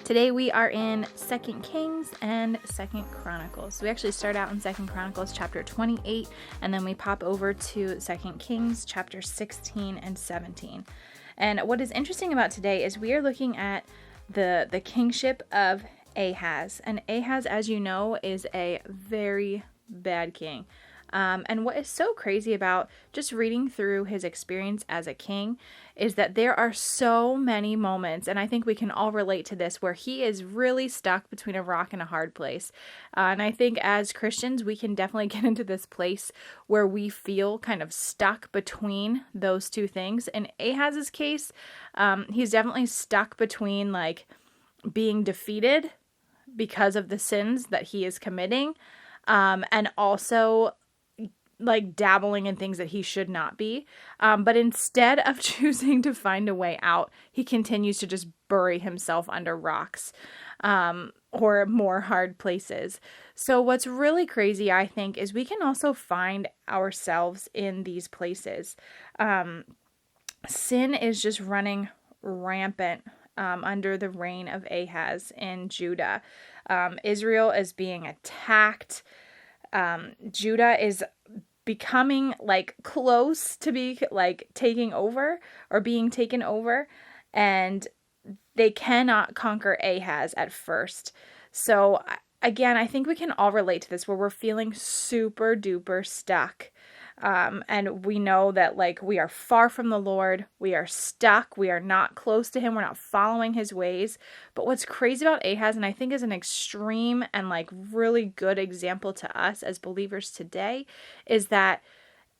Today we are in 2 Kings and 2 Chronicles. We actually start out in 2 Chronicles chapter 28, and then we pop over to 2 Kings chapter 16 and 17. And what is interesting about today is we are looking at the kingship of Ahaz. And Ahaz, as you know, is a very bad king. And what is so crazy about just reading through his experience as a king is that there are so many moments, and I think we can all relate to this, where he is really stuck between a rock and a hard place. And I think as Christians, we can definitely get into this place where we feel kind of stuck between those two things. In Ahaz's case, he's definitely stuck between like being defeated because of the sins that he is committing, and also like dabbling in things that he should not be. But instead of choosing to find a way out, he continues to just bury himself under rocks, or more hard places. So what's really crazy, I think, is we can also find ourselves in these places. Sin is just running rampant under the reign of Ahaz in Judah. Israel is being attacked. Judah is becoming like close to be like taking over or being taken over, and they cannot conquer Ahaz at first. So again, I think we can all relate to this, where we're feeling super duper stuck. And we know that like we are far from the Lord, we are stuck, we are not close to him, we're not following his ways. But what's crazy about Ahaz, and I think is an extreme and like really good example to us as believers today, is that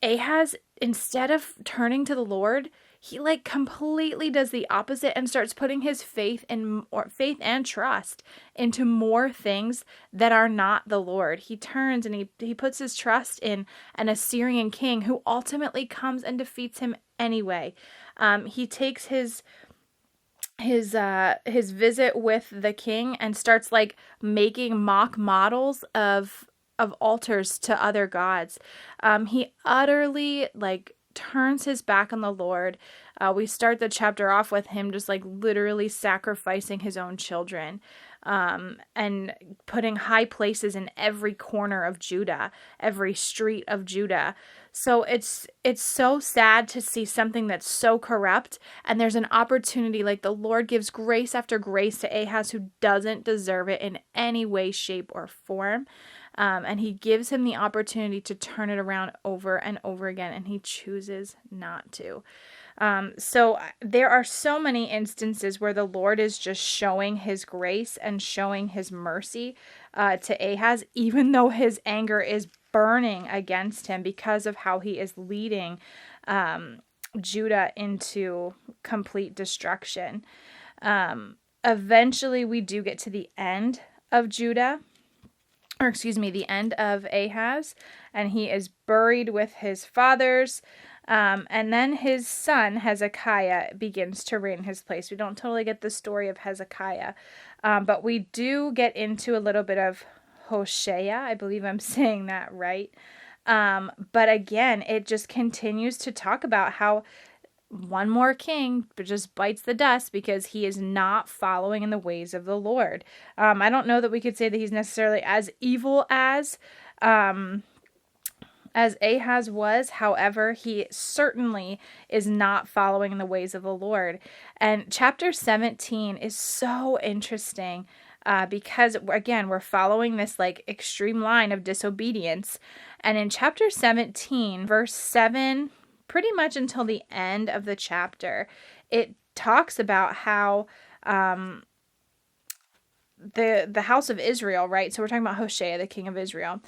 Ahaz, instead of turning to the Lord, he like completely does the opposite and starts putting his faith and trust into more things that are not the Lord. He turns and he puts his trust in an Assyrian king who ultimately comes and defeats him anyway. He takes his visit with the king and starts like making mock models of altars to other gods. He utterly like turns his back on the Lord. We start the chapter off with him just like literally sacrificing his own children, and putting high places in every corner of Judah, every street of Judah. So it's so sad to see something that's so corrupt, and there's an opportunity, like the Lord gives grace after grace to Ahaz, who doesn't deserve it in any way, shape, or form. And he gives him the opportunity to turn it around over and over again, and he chooses not to. So there are so many instances where the Lord is just showing his grace and showing his mercy to Ahaz, even though his anger is burning against him because of how he is leading Judah into complete destruction. Eventually, we do get to the end of Judah. The end of Ahaz, and he is buried with his fathers. And then his son, Hezekiah, begins to reign in his place. We don't totally get the story of Hezekiah, but we do get into a little bit of Hosea. I believe I'm saying that right. But again, it just continues to talk about how one more king just bites the dust because he is not following in the ways of the Lord. I don't know that we could say that he's necessarily as evil as Ahaz was. However, he certainly is not following in the ways of the Lord. And chapter 17 is so interesting because, again, we're following this like extreme line of disobedience. And in chapter 17, verse 7, pretty much until the end of the chapter, it talks about how the house of Israel, right? So we're talking about Hosea, the king of Israel.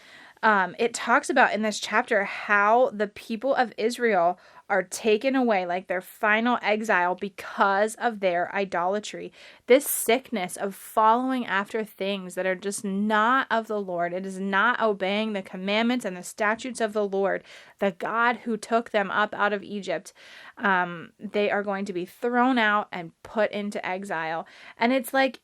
It talks about in this chapter how the people of Israel are taken away, like their final exile, because of their idolatry. This sickness of following after things that are just not of the Lord. It is not obeying the commandments and the statutes of the Lord, the God who took them up out of Egypt. They are going to be thrown out and put into exile. And it's like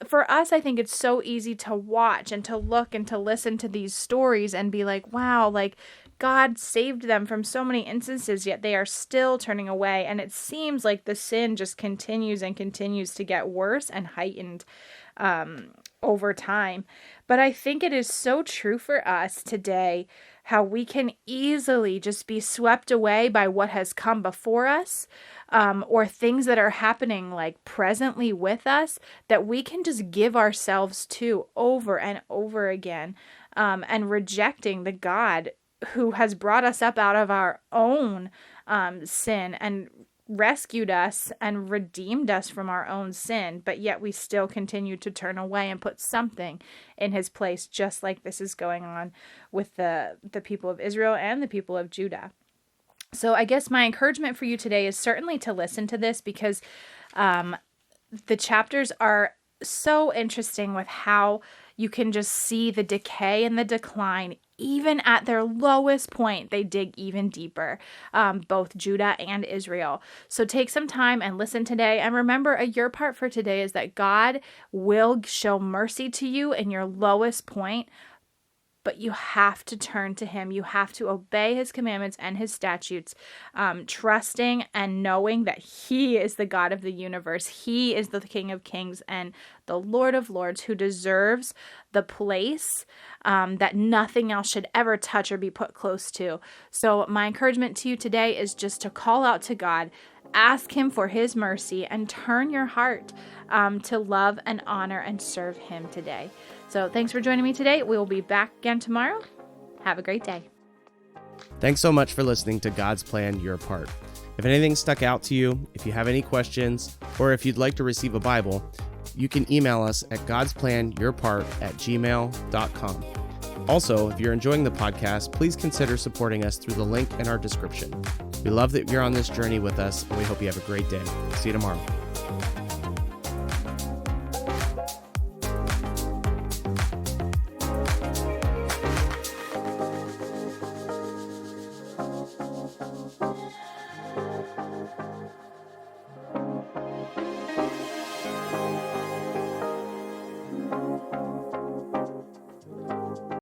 for us, I think it's so easy to watch and to look and to listen to these stories and be like, wow, like God saved them from so many instances, yet they are still turning away. And it seems like the sin just continues and continues to get worse and heightened over time. But I think it is so true for us today how we can easily just be swept away by what has come before us, or things that are happening like presently with us, that we can just give ourselves to over and over again, and rejecting the God who has brought us up out of our own sin and rescued us and redeemed us from our own sin, but yet we still continue to turn away and put something in his place, just like this is going on with the people of Israel and the people of Judah. So I guess my encouragement for you today is certainly to listen to this, because the chapters are so interesting with how you can just see the decay and the decline. Even at their lowest point, they dig even deeper, both Judah and Israel. So take some time and listen today. And remember, your part for today is that God will show mercy to you in your lowest point, but you have to turn to him. You have to obey his commandments and his statutes, trusting and knowing that he is the God of the universe. He is the King of Kings and the Lord of Lords, who deserves the place that nothing else should ever touch or be put close to. So my encouragement to you today is just to call out to God, ask him for his mercy, and turn your heart to love and honor and serve him today. So thanks for joining me today. We will be back again tomorrow. Have a great day. Thanks so much for listening to God's Plan, Your Part. If anything stuck out to you, if you have any questions, or if you'd like to receive a Bible, you can email us at godsplanyourpart@gmail.com. Also, if you're enjoying the podcast, please consider supporting us through the link in our description. We love that you're on this journey with us, and we hope you have a great day. See you tomorrow.